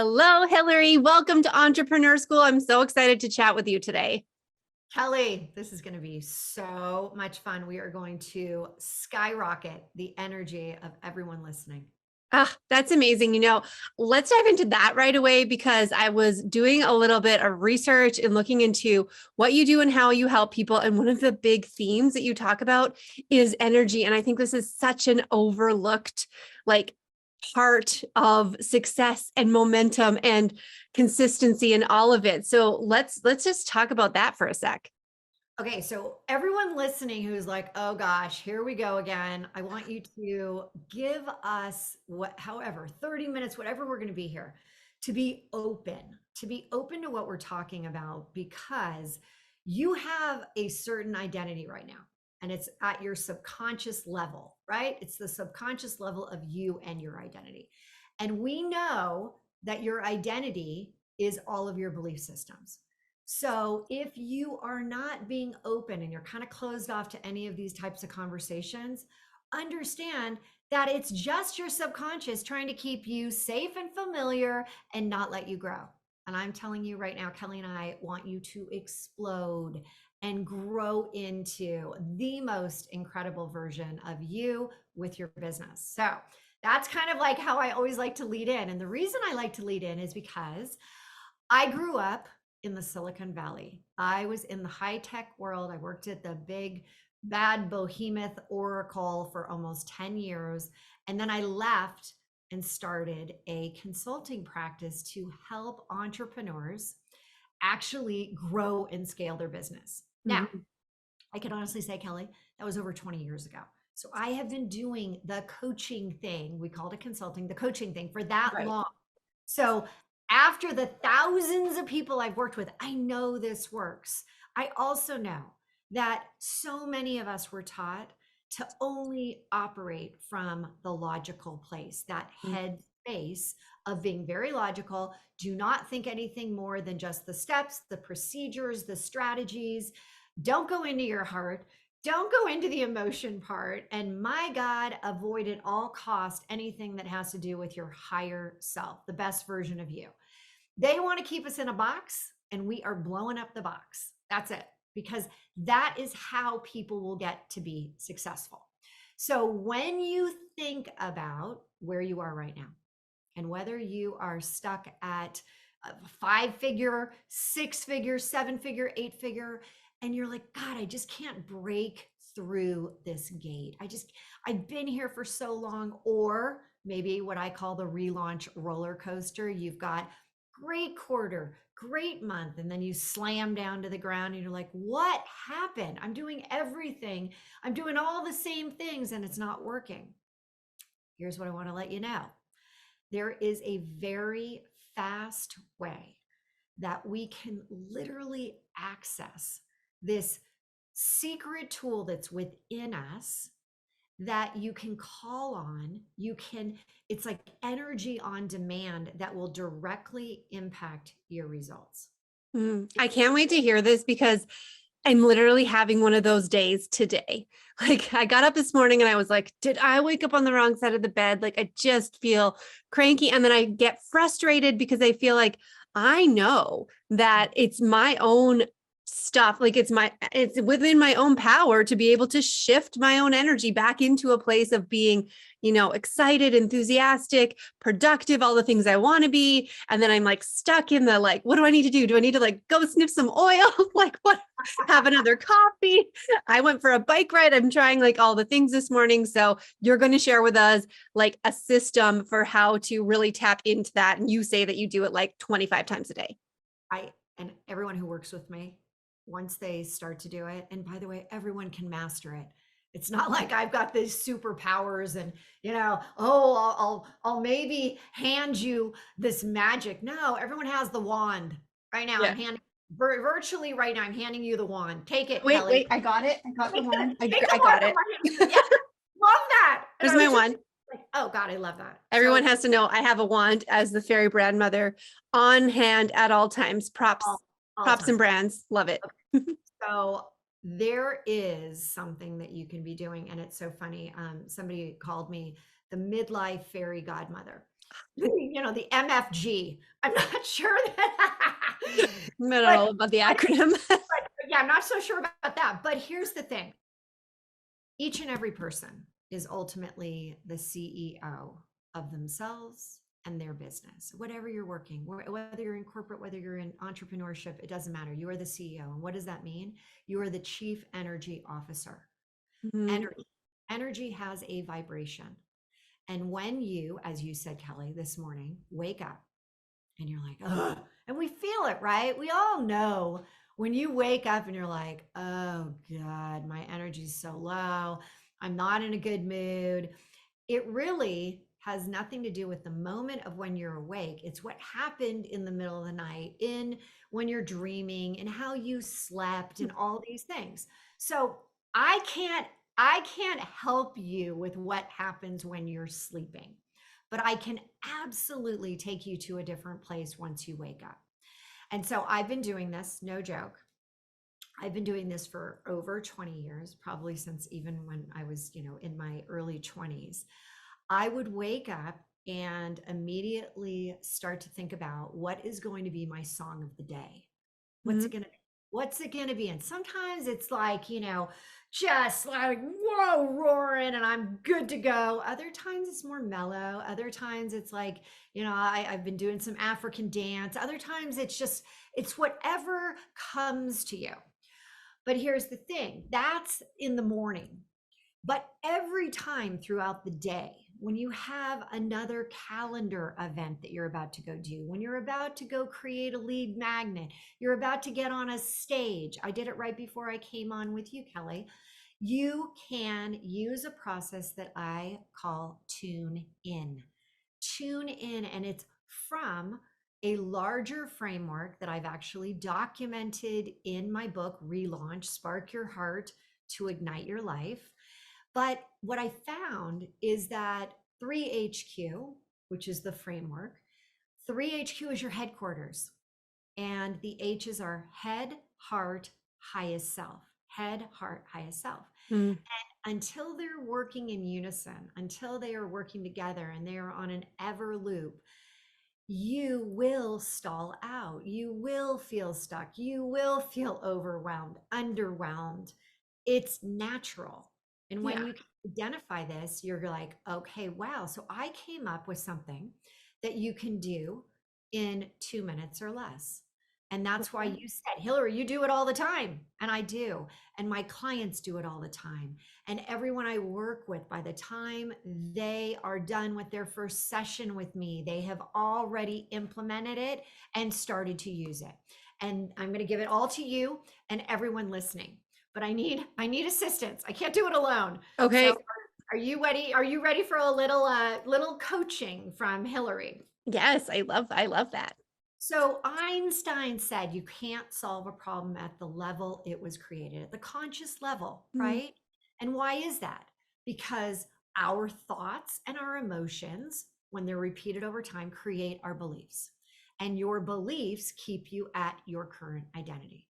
Hello, Hilary. Welcome to Entrepreneur School. I'm so excited to chat with you today. Kelly, this is going to be so much fun. We are going to skyrocket the energy of everyone listening. Ah, that's amazing. Let's dive into that right away because I was doing a little bit of research and looking into what you do and how you help people. And one of the big themes that you talk about is energy. And I think this is such an overlooked, like, part of success and momentum and consistency and all of it. So let's just talk about that for a sec. Okay, so everyone listening who's like, "Oh gosh, here we go again." I want you to give us however, 30 minutes, whatever we're going to be here, to be open to what we're talking about because you have a certain identity right now and it's at your subconscious level, right? It's the subconscious level of you and your identity. And we know that your identity is all of your belief systems. So if you are not being open and you're kind of closed off to any of these types of conversations, understand that it's just your subconscious trying to keep you safe and familiar and not let you grow. And I'm telling you right now, Kelly and I want you to explode and grow into the most incredible version of you with your business. So that's kind of like how I always like to lead in. And the reason I like to lead in is because I grew up in the Silicon Valley. I was in the high tech world. I worked at the big, bad behemoth Oracle for almost 10 years. And then I left and started a consulting practice to help entrepreneurs actually grow and scale their business. Now, Mhm. I can honestly say, Kelly, that was over 20 years ago. So I have been doing the coaching thing, we called it consulting, the coaching thing for that Right. long. So after the thousands of people I've worked with, I know this works. I also know that so many of us were taught to only operate from the logical place, that head space of being very logical. Do not think anything more than just the steps, the procedures, the strategies. Don't go into your heart. Don't go into the emotion part. And my God, avoid at all cost anything that has to do with your higher self, the best version of you. They want to keep us in a box, and we are blowing up the box. That's it, because that is how people will get to be successful. So when you think about where you are right now, and whether you are stuck at a 5-figure, 6-figure, 7-figure, 8-figure, and you're like, God, I just can't break through this gate. I've been here for so long. Or maybe what I call the relaunch roller coaster. You've got great quarter, great month, and then you slam down to the ground and you're like, what happened? I'm doing everything. I'm doing all the same things and it's not working. Here's what I want to let you know. There is a very fast way that we can literally access this secret tool that's within us that you can call on. It's like energy on demand that will directly impact your results. I can't wait to hear this because I'm literally having one of those days today. Like, I got up this morning and I was like, did I wake up on the wrong side of the bed? Like, I just feel cranky. And then I get frustrated because I feel like I know that it's my own stuff. Like, it's within my own power to be able to shift my own energy back into a place of being, excited, enthusiastic, productive, all the things I want to be. And then I'm like stuck in the, like, what do I need to do? Do I need to like go sniff some oil? Like, what? Have another coffee. I went for a bike ride. I'm trying like all the things this morning. So you're going to share with us like a system for how to really tap into that. And you say that you do it like 25 times a day. And everyone who works with me, once they start to do it, and by the way, everyone can master it. It's not like I've got these superpowers and, oh, I'll maybe hand you this magic. No, everyone has the wand right now. Yeah. I'm handing virtually right now. I'm handing you the wand. Take it, Wait, Kelly. I got it. I got the wand. Take the I wand got from it. my hand. Yeah, love that. And There's I my was just wand. like, oh God, I love that. Everyone So has to know I have a wand as the fairy brand mother on hand at all times. all, all Props and time. brands. Love it. So there is something that you can be doing, and it's so funny. Somebody called me the midlife fairy godmother. the MFG. I'm not sure that, I don't but know about the acronym. yeah, I'm not so sure about that. But here's the thing. Each and every person is ultimately the CEO of themselves and their business. Whatever you're working, whether you're in corporate, whether you're in entrepreneurship, it doesn't matter. You are the CEO. And what does that mean? You are the chief energy officer. Mhm. Energy has a vibration. And when you, as you said, Kelly, this morning, wake up and you're like, ugh, and we feel it, right? We all know when you wake up and you're like, oh God, my energy's so low. I'm not in a good mood. It really has nothing to do with the moment of when you're awake. It's what happened in the middle of the night, in when you're dreaming and how you slept and all these things. So I can't I can't help you with what happens when you're sleeping, but I can absolutely take you to a different place once you wake up. And so I've been doing this, no joke. I've been doing this for over 20 years, probably since even when I was, in my early 20s. I would wake up and immediately start to think about what is going to be my song of the day. What's it Mhm. going to be? What's it going to be? And sometimes it's like, just like, whoa, roaring, and I'm good to go. Other times it's more mellow. Other times it's like, I've been doing some African dance. Other times it's whatever comes to you. But here's the thing, that's in the morning. But every time throughout the day, when you have another calendar event that you're about to go do, when you're about to go create a lead magnet, you're about to get on a stage. I did it right before I came on with you, Kelly. You can use a process that I call tune in. Tune in, and it's from a larger framework that I've actually documented in my book, Relaunch Spark Your Heart to Ignite Your Life. But what I found is that 3HQ, which is the framework, 3HQ is your headquarters, and the H's are head, heart, highest self. Head, heart, highest self. Mm. Until they're working in unison, until they are working together and they are on an ever loop, you will stall out. You will feel stuck. You will feel overwhelmed, underwhelmed. It's natural. And when Yeah. you can identify this, you're like, okay, wow. So I came up with something that you can do in 2 minutes or less. And that's why Okay. you said, Hillary, you do it all the time. And I do. And my clients do it all the time. And everyone I work with, by the time they are done with their first session with me, they have already implemented it and started to use it. And I'm going to give it all to you and everyone listening. But I need assistance. I can't do it alone. So Okay. are you ready? Are you ready for a little coaching from Hillary? Yes, I love that. So Einstein said you can't solve a problem at the level it was created, at the conscious level, Mm. right? And why is that? Because our thoughts and our emotions, when they're repeated over time, create our beliefs. And your beliefs keep you at your current identity.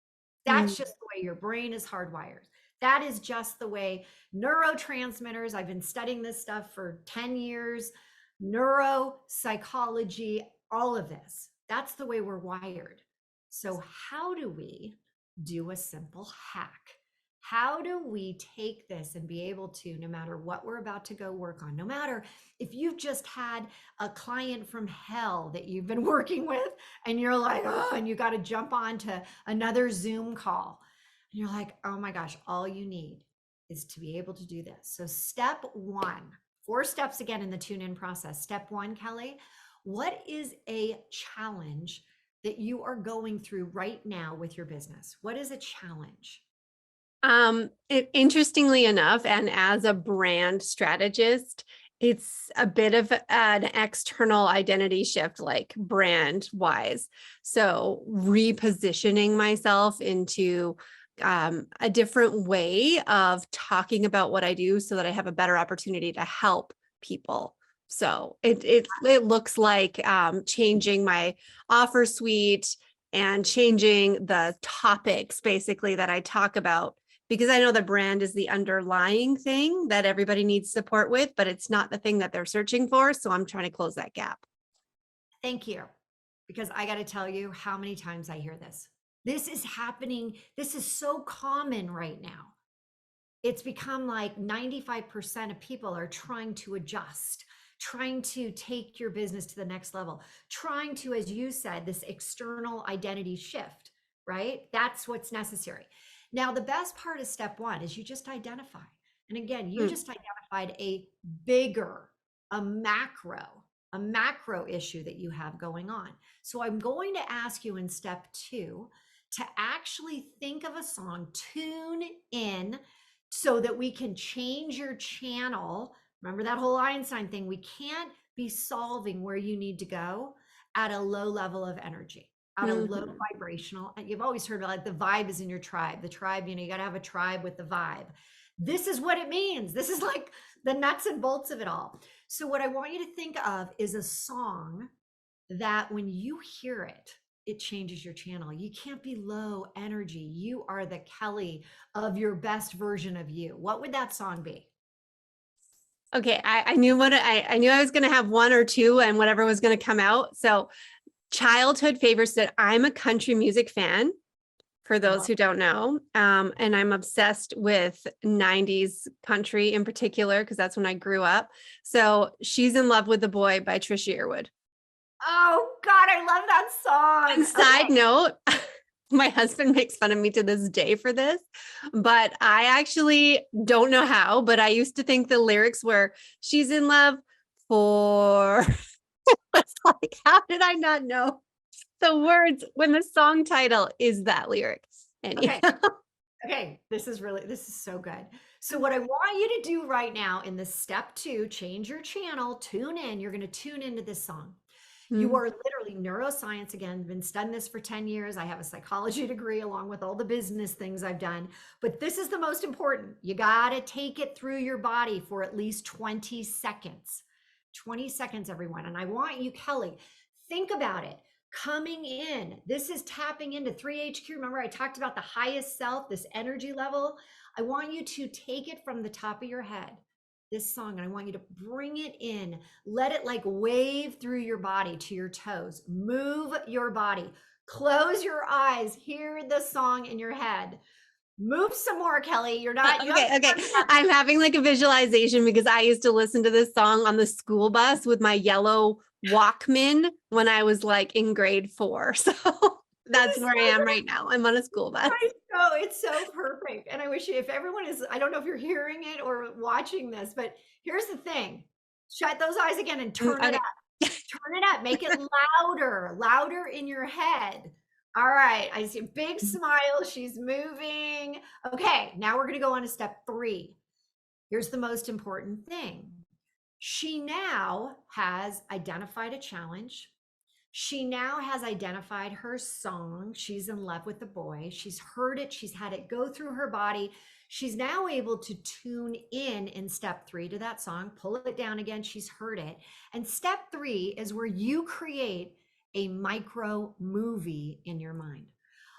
Mm. That's just the way your brain is hardwired. That is just the way neurotransmitters, I've been studying this stuff for 10 years, neuropsychology, all of this. That's the way we're wired. So, how do we do a simple hack? How do we take this and be able to, no matter what we're about to go work on, no matter if you've just had a client from hell that you've been working with and you're like, oh, and you got to jump on to another Zoom call, and you're like, oh my gosh, all you need is to be able to do this. So, step one, 4 steps again in the tune in process. Step one, Kelly, what is a challenge that you are going through right now with your business? What is a challenge? Interestingly enough, and as a brand strategist, it's a bit of an external identity shift, like brand wise. So repositioning myself into a different way of talking about what I do so that I have a better opportunity to help people. So it looks like changing my offer suite and changing the topics basically that I talk about because I know the brand is the underlying thing that everybody needs support with, but it's not the thing that they're searching for. So I'm trying to close that gap. Thank you. Because I got to tell you how many times I hear this. This is happening. This is so common right now. It's become like 95% of people are trying to adjust, trying to take your business to the next level, trying to, as you said, this external identity shift, right? That's what's necessary. Now, the best part of step one is you just identify. And again, you just identified a bigger, a macro issue that you have going on. So I'm going to ask you in step two to actually think of a song, tune in so that we can change your channel. Remember that whole Einstein thing? We can't be solving where you need to go at a low level of energy, at a low vibrational. You've always heard about like the vibe is in your tribe. The tribe, you got to have a tribe with the vibe. This is what it means. This is like the nuts and bolts of it all. So what I want you to think of is a song that when you hear it, it changes your channel. You can't be low energy. You are the Kelly of your best version of you. What would that song be? Okay, I knew I knew I was going to have one or two and whatever was going to come out. So childhood favorites that I'm a country music fan, for those who don't know. And I'm obsessed with 90s country in particular, because that's when I grew up. So She's in Love with the Boy by Trisha Yearwood. Oh God, I love that And song. side note, my husband makes fun of me to this day for this, but I actually don't know how, but I used to think the lyrics were she's in love for it's like, how did I not know the words when the song title is that lyric? Anyhow. Okay, this is so good. So what I want you to do right now in the step two, change your channel, tune in. You're going to tune into this song. You are literally neuroscience. Again, been studying this for 10 years. I have a psychology degree along with all the business things I've done. But this is the most important. You got to take it through your body for at least 20 seconds. 20 seconds, everyone. And I want you, Kelly, think about it. Coming in, this is tapping into 3HQ. Remember, I talked about the highest self, this energy level. I want you to take it from the top of your head, this song, and I want you to bring it in. Let it like wave through your body to your toes. Move your body. Close your eyes. Hear the song in your head. Move some more, Kelly. You're not. Okay. I'm having like a visualization because I used to listen to this song on the school bus with my yellow Walkman when I was like in grade 4. So that's where I am right now. I'm on a school bus. Oh, it's so perfect. And I wish if everyone is, I don't know if you're hearing it or watching this, but here's the thing. Shut those eyes again and turn it up. Turn it up. Make it louder in your head. All right. I see a big smile. She's moving. Okay. Now we're going to go on to step 3. Here's the most important thing. She now has identified a challenge. She now has identified her song. She's in love with the boy. She's heard it. She's had it go through her body. She's now able to tune in step 3 to that song, pull it down again. She's heard it. And step 3 is where you create a micro movie in your mind.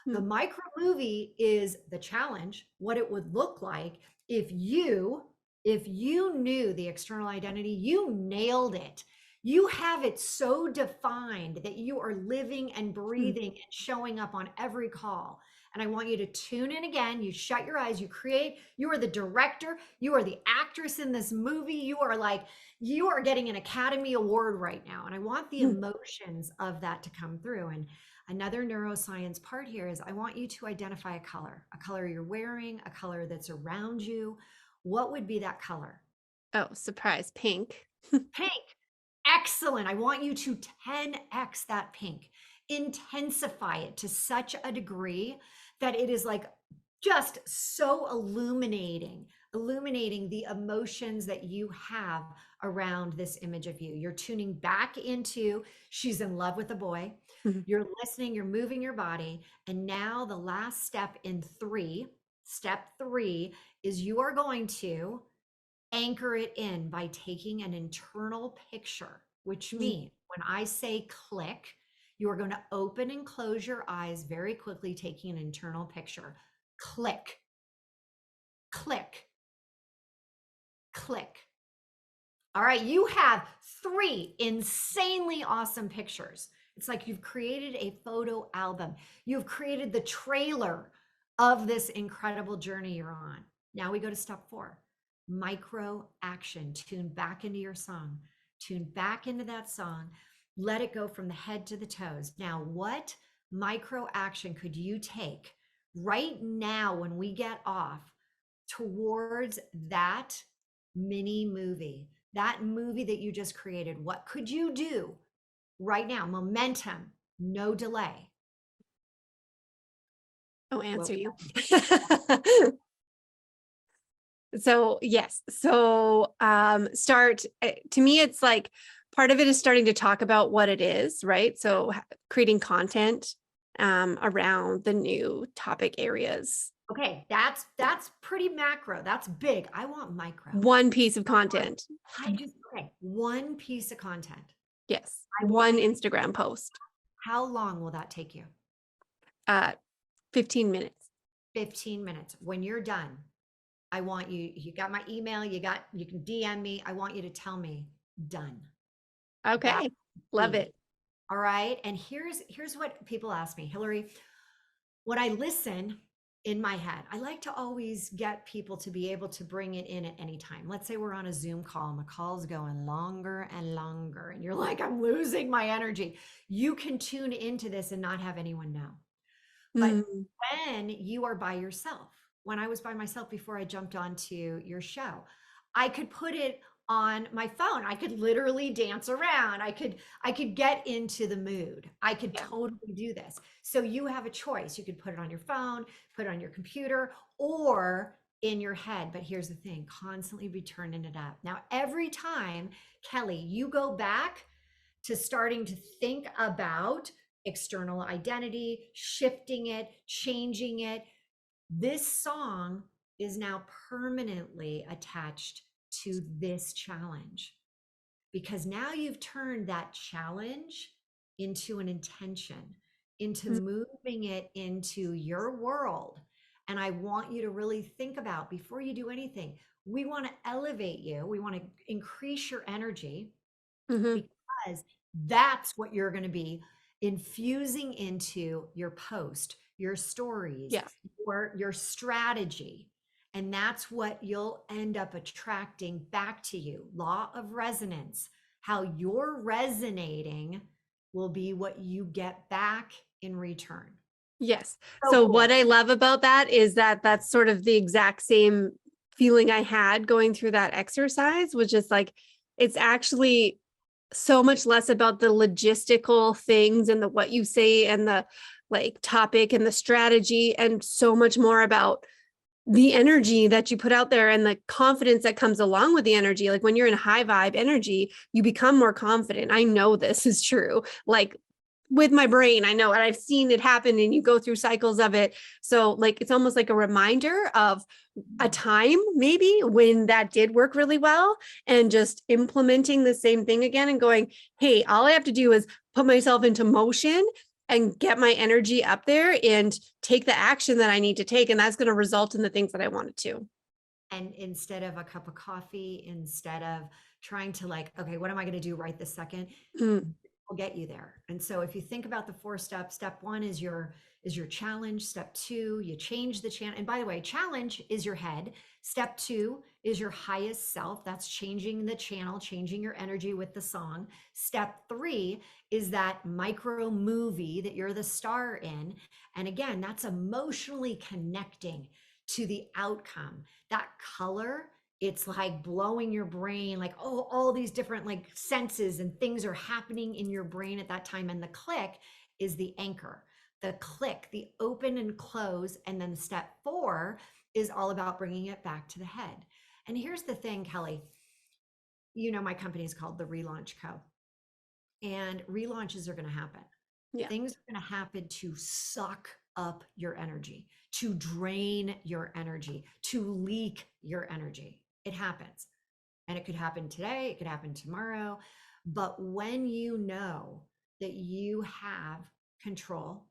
The micro movie is the challenge, what it would look like if you knew the external identity, you nailed it. You have it so defined that you are living and breathing and showing up on every call. And I want you to tune in again. You shut your eyes, you create, you are the director, you are the actress in this movie. You are getting an Academy Award right now. And I want the emotions of that to come through. And another neuroscience part here is I want you to identify a color you're wearing, a color that's around you. What would be that color? Oh, surprise, pink. Pink. Excellent. I want you to 10x that pink. Intensify it to such a degree that it is like just so illuminating the emotions that you have around this image of you. You're tuning back into she's in love with a boy. You're listening, you're moving your body. And now the last step in step 3 is you are going to anchor it in by taking an internal picture, which means when I say click, you are going to open and close your eyes very quickly, taking an internal picture. Click. click, click. All right, you have 3 insanely awesome pictures. It's like you've created a photo album. You've created the trailer of this incredible journey you're on. Now we go to step 4, micro action. Tune back into your song. Tune back into that song. Let it go from the head to the toes. Now, what micro action could you take right now when we get off towards that mini movie? That movie that you just created, what could you do right now? Momentum, no delay. I'll What answer would you. that be? So yes. So start to me, it's like part of it is starting to talk about what it is, right? So creating content around the new topic areas. Okay, that's pretty macro. That's big. I want micro. One piece of content. Okay, one piece of content. Yes. I want One you. Instagram post. How long will that take you? Uh 15 minutes. 15 minutes. When you're done, I want you, you got my email, you can DM me. I want you to tell me done. That's Okay. Love complete. it. All right. And here's what people ask me, Hilary, when I listen in my head, I like to always get people to be able to bring it in at any time. Let's say we're on a Zoom call and the call's going longer and longer, and you're like, I'm losing my energy. You can tune into this and not have anyone know. But Mm, when you are by yourself, when I was by myself before I jumped onto your show, I could put it on my phone. I could literally dance around. I could get into the mood. I could yeah. totally do this. So you have a choice. You could put it on your phone, put it on your computer, or in your head. But here's the thing, constantly be turning it up. Now, every time, Kelly, you go back to starting to think about external identity, shifting it, changing it, this song is now permanently attached to this challenge, because now you've turned that challenge into an intention, into Mm, moving it into your world. And I want you to really think about, before you do anything, we want to elevate you, we want to increase your energy, mhm. because that's what you're going to be infusing into your post, your stories, Yeah. your strategy. And that's what you'll end up attracting back to you. Law of resonance. How you're resonating will be what you get back in return. Yes. So So what cool. I love about that is that that's sort of the exact same feeling I had going through that exercise, was just like, it's actually so much less about the logistical things and the what you say and the like topic and the strategy, and so much more about the energy that you put out there and the confidence that comes along with the energy. Like when you're in high vibe energy, you become more confident. I know this is true. Like with my brain, I know, and I've seen it happen, and you go through cycles of it. So like it's almost like a reminder of a time maybe when that did work really well, and just implementing the same thing again and going, hey, all I have to do is put myself into motion and get my energy up there and take the action that I need to take. And that's going to result in the things that I wanted to. And instead of a cup of coffee, instead of trying to like, okay, what am I going to do right this second? Mm, Will get you there. And so if you think about the 4 steps, step 1 is your challenge. Step 2, you change the channel. And by the way, challenge is your head. Step 2 is your highest self. That's changing the channel, changing your energy with the song. Step 3 is that micro movie that you're the star in. And again, that's emotionally connecting to the outcome. That color, it's like blowing your brain, like, oh, all these different like senses and things are happening in your brain at that time. And the click is the anchor, the click, the open and close. And then step 4 is all about bringing it back to the head. And here's the thing, Kelly, my company is called the Relaunch Co. And relaunches are going to happen. yeah. Things are going to happen to suck up your energy, to drain your energy, to leak your energy. It happens. And it could happen today, it could happen tomorrow. But when you know that you have control,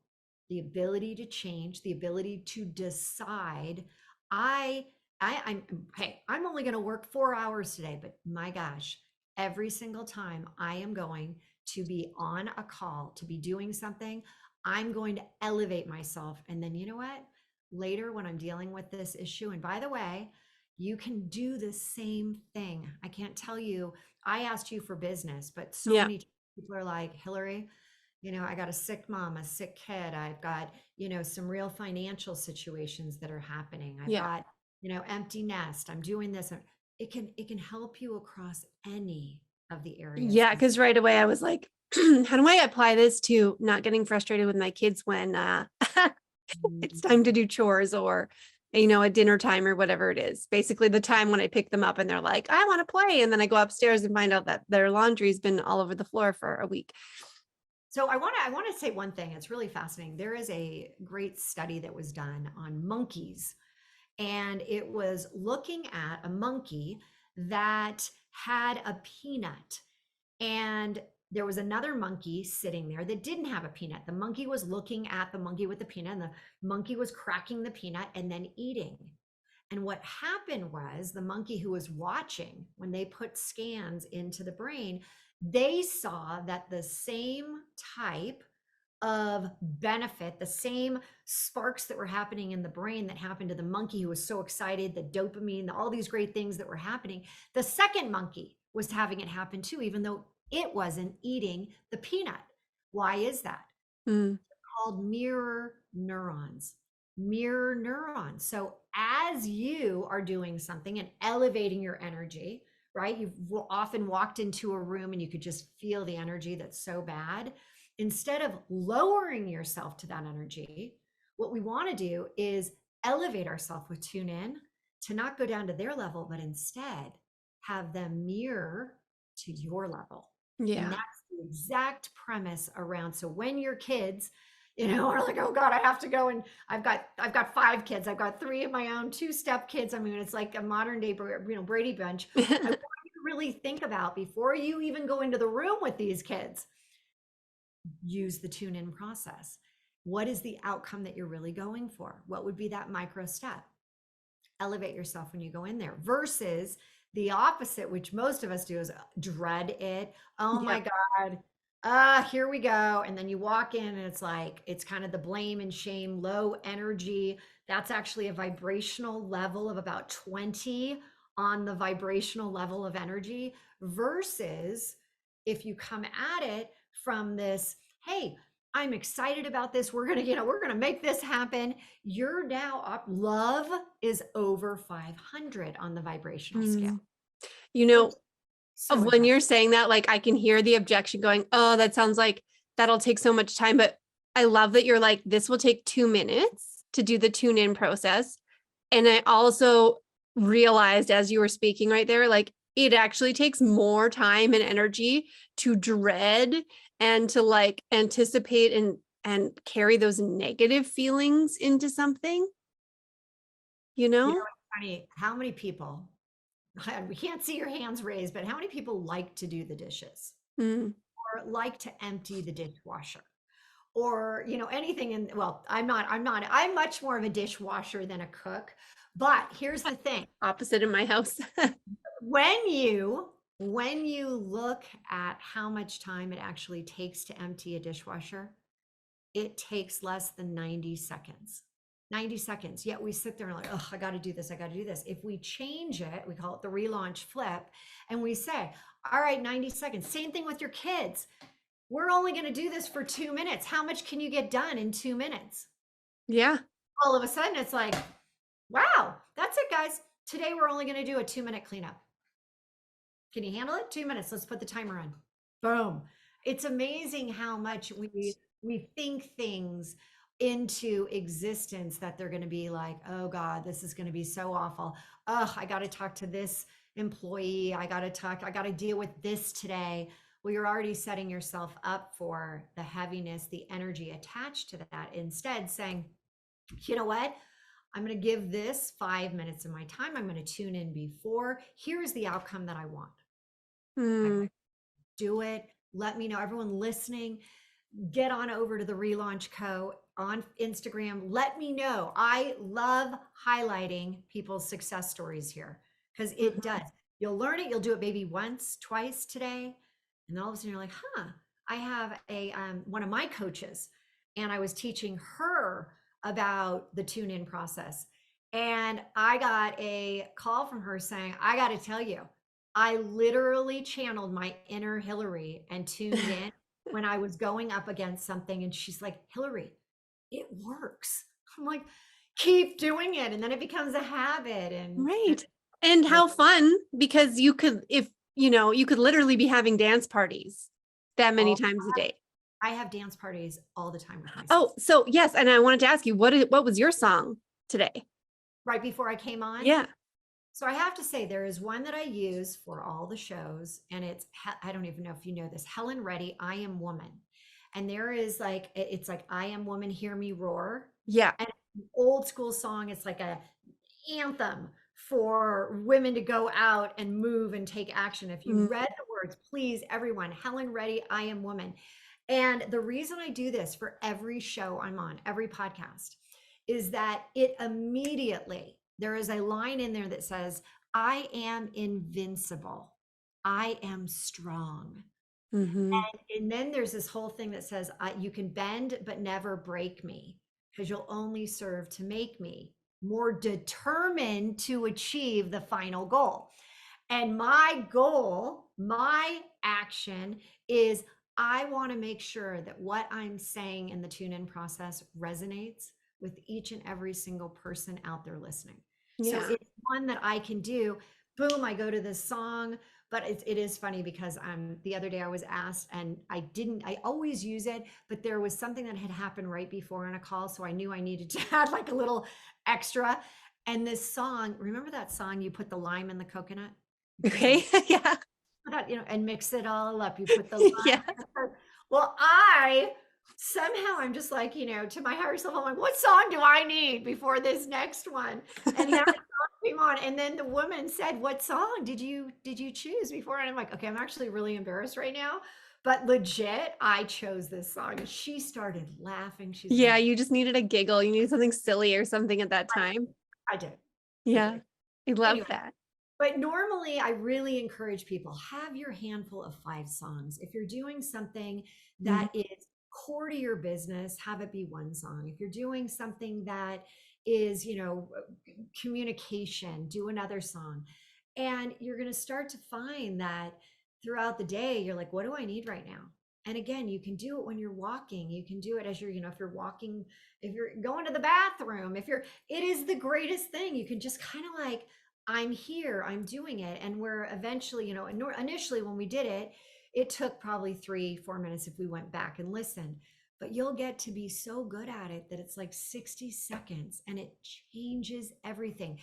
the ability to change, the ability to decide, I I'm only going to work 4 hours today, but my gosh, every single time I am going to be on a call, to be doing something, I'm going to elevate myself. And then you know what? Later, when I'm dealing with this issue, and by the way, you can do the same thing. I can't tell you, I asked you for business, but so Yeah. many people are like, Hilary, I got a sick mom, a sick kid. I've got, some real financial situations that are happening. I've Yeah. got, empty nest. I'm doing this. It can help you across any of the areas. Yeah. Cause right away I was like, how do I apply this to not getting frustrated with my kids when it's time to do chores or, at dinner time or whatever it is. Basically the time when I pick them up and they're like, I want to play. And then I go upstairs and find out that their laundry's been all over the floor for a week. So I want to say one thing. It's really fascinating. There is a great study that was done on monkeys, and it was looking at a monkey that had a peanut, and there was another monkey sitting there that didn't have a peanut. The monkey was looking at the monkey with the peanut, and the monkey was cracking the peanut and then eating. And what happened was the monkey who was watching, when they put scans into the brain, they saw that the same type of benefit, the same sparks that were happening in the brain that happened to the monkey who was so excited, the dopamine, all these great things that were happening, the second monkey was having it happen too, even though it wasn't eating the peanut. Why is that? Mm, Called mirror neurons. Mirror neurons. So as you are doing something and elevating your energy, right? You've often walked into a room and you could just feel the energy that's so bad. Instead of lowering yourself to that energy, what we want to do is elevate ourselves with tune in to not go down to their level, but instead have them mirror to your level. And yeah. that's the exact premise around. So when your kids, are like, oh God, I have to go, and I've got 5 kids. I've got 3 of my own, 2 step kids. I mean, it's like a modern day, Brady Bunch. I want you to really think about, before you even go into the room with these kids, use the tune in process. What is the outcome that you're really going for? What would be that micro step? Elevate yourself when you go in there, versus the opposite, which most of us do, is dread it. Oh my Yep. God. Here we go. And then you walk in and it's like, it's kind of the blame and shame, low energy. That's actually a vibrational level of about 20 on the vibrational level of energy, versus if you come at it from this, hey, I'm excited about this. We're gonna make this happen. You're now up. Love is over 500 on the vibrational scale. Mm. You know, So of when incredible. you're saying that, like I can hear the objection going, oh, that sounds like that'll take so much time. But I love that you're like, this will take 2 minutes to do the tune in process. And I also realized as you were speaking right there, like it actually takes more time and energy to dread and to like anticipate and carry those negative feelings into something, you know? It's funny how many people, we can't see your hands raised, but how many people like to do the dishes Mm, or like to empty the dishwasher? Or anything. And well, I'm much more of a dishwasher than a cook. But here's the thing. opposite in my house. When you look at how much time it actually takes to empty a dishwasher, it takes less than 90 seconds. 90 seconds. Yet we sit there and like, oh, I got to do this. I got to do this. If we change it, we call it the relaunch flip, and we say, all right, 90 seconds. Same thing with your kids. We're only going to do this for 2 minutes. How much can you get done in 2 minutes? Yeah. All of a sudden, it's like, wow, that's it, guys. Today, we're only going to do a 2-minute cleanup. Can you handle it? 2 minutes. Let's put the timer on. Boom. It's amazing how much we think things into existence that they're going to be like, oh God, this is going to be so awful. Oh, I got to talk to this employee. I got to deal with this today. Well, you're already setting yourself up for the heaviness, the energy attached to that. Instead, saying, you know what? I'm going to give this 5 minutes of my time. I'm going to tune in before. Here's the outcome that I want. Mm, Do it. Let me know. Everyone listening, get on over to the Relaunch Co. on Instagram. Let me know. I love highlighting people's success stories here because it Mhm. does. You'll learn it. You'll do it maybe once, twice today. And then all of a sudden you're like, huh, I have a one of my coaches and I was teaching her about the tune in process. And I got a call from her saying, I got to tell you, I literally channeled my inner Hilary and tuned in when I was going up against something. And she's like, Hilary, it works. I'm like, keep doing it. And then it becomes a habit. And Right. And like, how fun, because you could, if you could literally be having dance parties that many all times a day. I have dance parties all the time with myself. Oh, so yes. And I wanted to ask you, what was your song today? Right before I came on. Yeah. So I have to say, there is one that I use for all the shows, and I don't even know if you know this, Helen Reddy, I Am Woman. And there is like, it's like, I Am Woman, Hear Me Roar. Yeah. And it's an old school song. It's like a anthem for women to go out and move and take action. If you Mm, read the words, please, everyone, Helen Reddy, I Am Woman. And the reason I do this for every show I'm on, every podcast, is that it immediately, there is a line in there that says, I am invincible. I am strong. mhm. And then there's this whole thing that says, you can bend, but never break me, because you'll only serve to make me more determined to achieve the final goal. And my goal, my action is I want to make sure that what I'm saying in the tune in process resonates with each and every single person out there listening. So Yeah. it's one that I can do. Boom, I go to this song. But it is funny because the other day I was asked and I always use it, but there was something that had happened right before on a call. So I knew I needed to add like a little extra. And this song, remember that song, you put the lime in the coconut? You put the Okay. Yeah. and mix it all up. You put the lime. Yeah. Well, I somehow I'm just like, to my higher self, I'm like, what song do I need before this next one? And that song came on. And then the woman said, what song did you choose before? And I'm like, okay, I'm actually really embarrassed right now. But legit, I chose this song. And she started laughing. She's Yeah. like, You just needed a giggle. You needed something silly or something at that I, time. I did. I Yeah. did. I love Anyway, that. but normally, I really encourage people have your handful of 5 songs. If you're doing something Mhm. that is core to your business, have it be one song. If you're doing something that is, communication, do another song. And you're going to start to find that throughout the day, you're like, what do I need right now? And again, you can do it when you're walking. You can do it as you're, if you're walking, if you're going to the bathroom, it is the greatest thing. You can just kind of like, I'm here, I'm doing it. And we're eventually, initially when we did it, it took probably 3, 4 minutes if we went back and listened. But you'll get to be so good at it that it's like 60 seconds and it changes everything.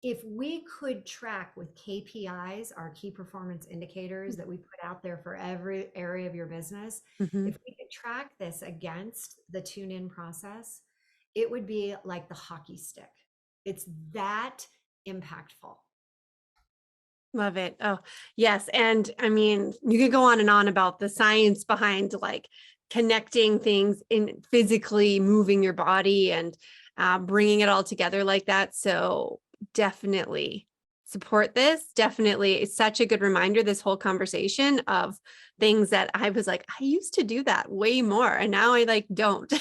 If we could track with KPIs, our key performance indicators that we put out there for every area of your business, Mhm. if we could track this against the tune in process, it would be like the hockey stick. It's that impactful. Love it. Oh, yes. And I mean, you could go on and on about the science behind like connecting things in physically moving your body and bringing it all together like that. So definitely support this. Definitely. It's such a good reminder, this whole conversation of things that I was like, I used to do that way more. And now I like don't.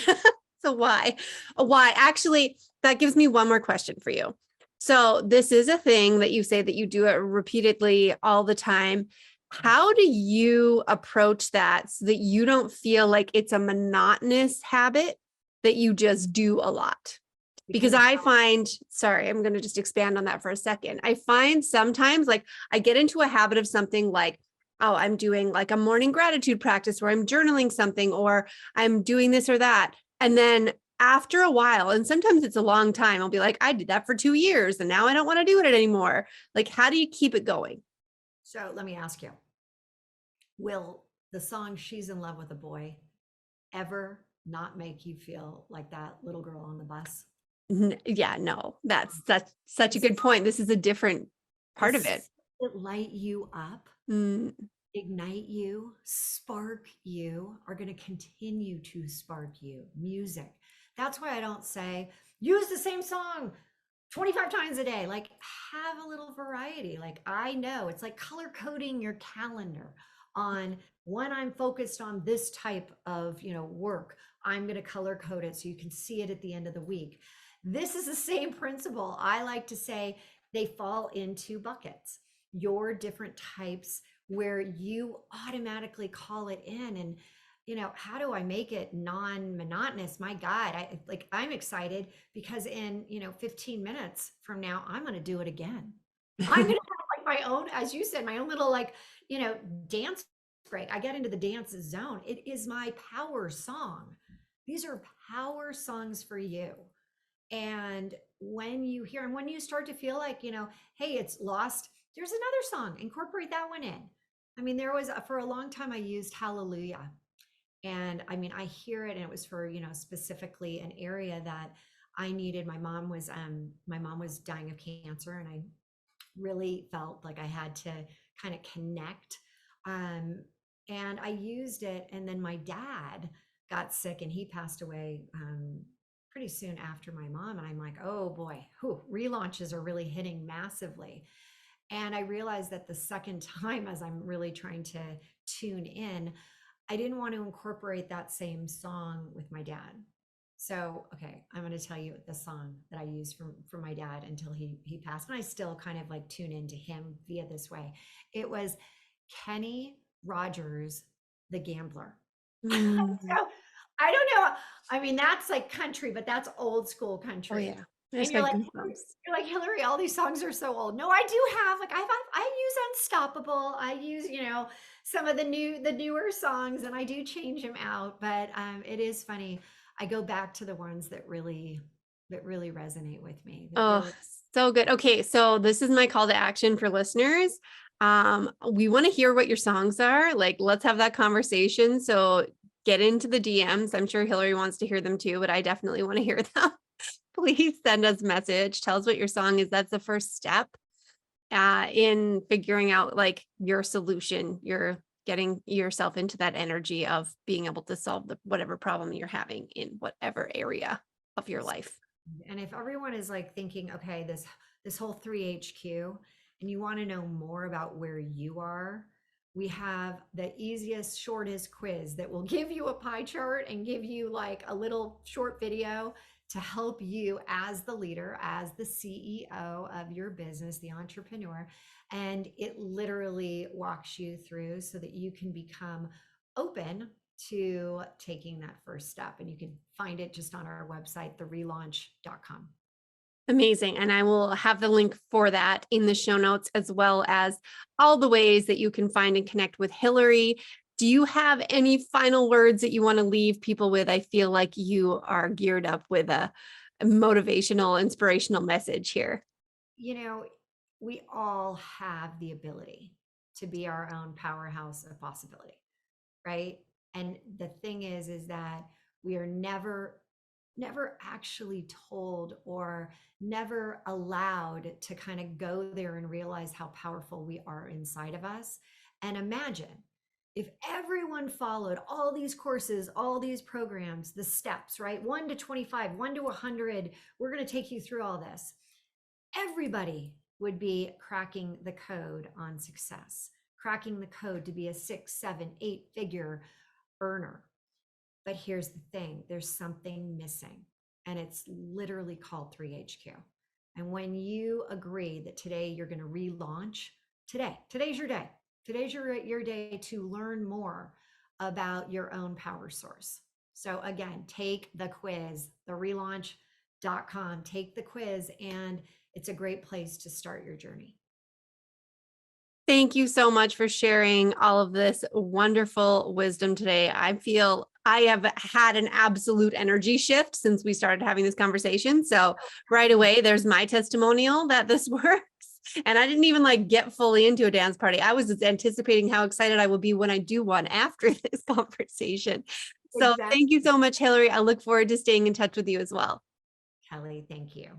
So why? Why? Actually, that gives me one more question for you. So this is a thing that you say that you do it repeatedly all the time. How do you approach that so that you don't feel like it's a monotonous habit that you just do a lot? Because Because I find, sorry, I'm going to just expand on that for a second. I find sometimes like I get into a habit of something like, oh, I'm doing like a morning gratitude practice where I'm journaling something or I'm doing this or that. And then after a while, and sometimes it's a long time, I'll be like, I did that for 2 years and now I don't want to do it anymore. Like, how do you keep it going? so let me ask you, will the song She's in Love with a Boy ever not make you feel like that little girl on the bus? Yeah, no, that's such a Does good point. This is a different part of it. it light you up? Mm, ignite you, spark you, are going to continue to spark you. Music. That's why I don't say use the same song 25 times a day. Like, have a little variety. Like, I know it's like color coding your calendar on when I'm focused on this type of, work. I'm going to color code it so you can see it at the end of the week. This is the same principle. I like to say they fall into buckets. Your different types where you automatically call it in. And how do I make it non-monotonous? My God, I'm excited because in 15 minutes from now, I'm going to do it again. I'm going to have like my own, as you said, my own little dance break. I get into the dance zone. It is my power song. These are power songs for you. And when you hear, and when you start to feel like, hey, it's lost, there's another song, incorporate that one in. I mean, there was, for a long time, I used Hallelujah. And I mean, I hear it, and it was for, specifically an area that I needed. My mom was dying of cancer, and I really felt like I had to kind of connect. And I used it, and then my dad got sick, and he passed away pretty soon after my mom. And I'm like, oh boy, relaunches are really hitting massively. And I realized that the second time, as I'm really trying to tune in, I didn't want to incorporate that same song with my dad. So, okay, I'm going to tell you the song that I used for my dad until he passed. And I still kind of like tune into him via this way. It was Kenny Rogers, The Gambler. Mm. So I don't know. I mean, that's like country, but that's old school Oh country. yeah. I just And you're got like, goosebumps. Hilary, all these songs are so old. No, I do have like I use Unstoppable. I use, some of the newer songs, and I do change them out. But it is funny. I go back to the ones that really resonate with me. That Oh, really so good. Okay, so this is my call to action for listeners. We want to hear what your songs are. Like, let's have that conversation. So get into the DMs. I'm sure Hilary wants to hear them too, but I definitely want to hear them. Please send us a message. Tell us what your song is. That's the first step in figuring out like your solution. You're getting yourself into that energy of being able to solve whatever problem you're having in whatever area of your life. And if everyone is like thinking, okay, this whole 3HQ, and you want to know more about where you are, we have the easiest, shortest quiz that will give you a pie chart and give you like a little short video to help you as the leader, as the CEO of your business, the entrepreneur. And it literally walks you through so that you can become open to taking that first step. And you can find it just on our website, therelaunch.com. Amazing. And I will have the link for that in the show notes, as well as all the ways that you can find and connect with Hilary. Do you have any final words that you want to leave people with? I feel like you are geared up with a motivational, inspirational message here. We all have the ability to be our own powerhouse of possibility, right? And the thing is that we are never actually told or never allowed to kind of go there and realize how powerful we are inside of us. And imagine if everyone followed all these courses, all these programs, the steps, right? 1 to 25, 1 to 100. We're going to take you through all this. Everybody would be cracking the code on success, cracking the code to be a 6, 7, 8 figure earner. But here's the thing, there's something missing, and it's literally called 3HQ. And when you agree that today you're going to relaunch, today's your day. Today's your day to learn more about your own power source. So again, take the quiz, therelaunch.com, take the quiz, and it's a great place to start your journey. Thank you so much for sharing all of this wonderful wisdom today. I feel I have had an absolute energy shift since we started having this conversation. So right away, there's my testimonial that this works. And I didn't even like get fully into a dance party. I was just anticipating how excited I will be when I do one after this conversation. So Exactly. thank you so much, Hilary. I look forward to staying in touch with you as well. Kelly, thank you.